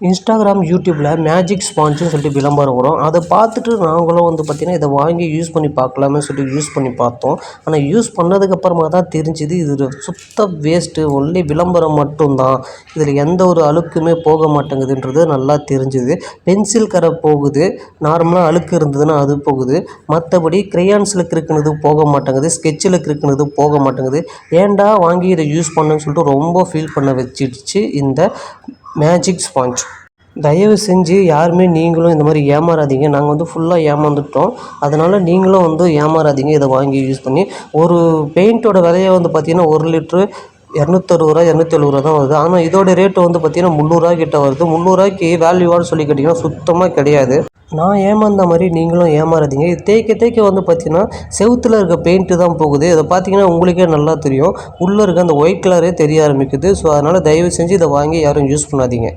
Instagram, யூடியூப்பில் magic ஸ்பாஞ்சுன்னு சொல்லிட்டு விளம்பரம் வரும். அதை பார்த்துட்டு நாங்களும் பார்த்திங்கன்னா இதை வாங்கி யூஸ் பண்ணி பார்க்கலாமே சொல்லிட்டு யூஸ் பண்ணி பார்த்தோம். ஆனால் யூஸ் பண்ணதுக்கப்புறமா தான் தெரிஞ்சுது இது சுத்த வேஸ்ட்டு, ஒன்லி விளம்பரம் மட்டும்தான், இதில் எந்த ஒரு அழுக்குமே போக மாட்டேங்குதுன்றது நல்லா தெரிஞ்சுது. பென்சில் கரை போகுது, நார்மலாக அழுக்கு இருந்ததுன்னா அது போகுது, மற்றபடி க்ரையான்ஸில் கிறுக்குனது போக மாட்டேங்குது, ஸ்கெட்சில் கிறுக்குனது போக மாட்டேங்குது. ஏன்டா வாங்கி இதை யூஸ் பண்ணணுன்னு சொல்லிட்டு ரொம்ப ஃபீல் பண்ண வச்சிடுச்சு இந்த மேஜிக் ஸ்பாஞ்ச். தயவு செஞ்சு யாருமே நீங்களும் இந்த மாதிரி ஏமாறாதீங்க. நாங்கள் ஃபுல்லாக ஏமாந்துட்டோம். அதனால் நீங்களும் ஏமாறாதீங்க. இதை வாங்கி யூஸ் பண்ணி ஒரு பெயிண்ட்டோட விலையை பார்த்திங்கன்னா 1 லிட்ரு 260 ரூபா 270 ரூபா தான் வருது. ஆனால் இதோட ரேட்டு பார்த்திங்கன்னா 300 ரூபா கிட்ட வருது. 300 ரூபாய்க்கு வேல்யூவான்னு சொல்லி கேட்டிங்கன்னா சுத்தமாக கிடையாது. நான் ஏமாந்த மாதிரி நீங்களும் ஏமாறாதீங்க. இது தேய்க்க தேய்க்க பார்த்திங்கன்னா செவுத்தில் இருக்க பெயிண்ட்டு தான் போகுது. இதை பார்த்திங்கன்னா உங்களுக்கே நல்லா தெரியும். உள்ளே இருக்க அந்த ஒயிட் கலரே தெரிய ஆரம்பிக்குது. ஸோ அதனால் தயவு செஞ்சு இதை வாங்கி யாரும் யூஸ் பண்ணாதீங்க.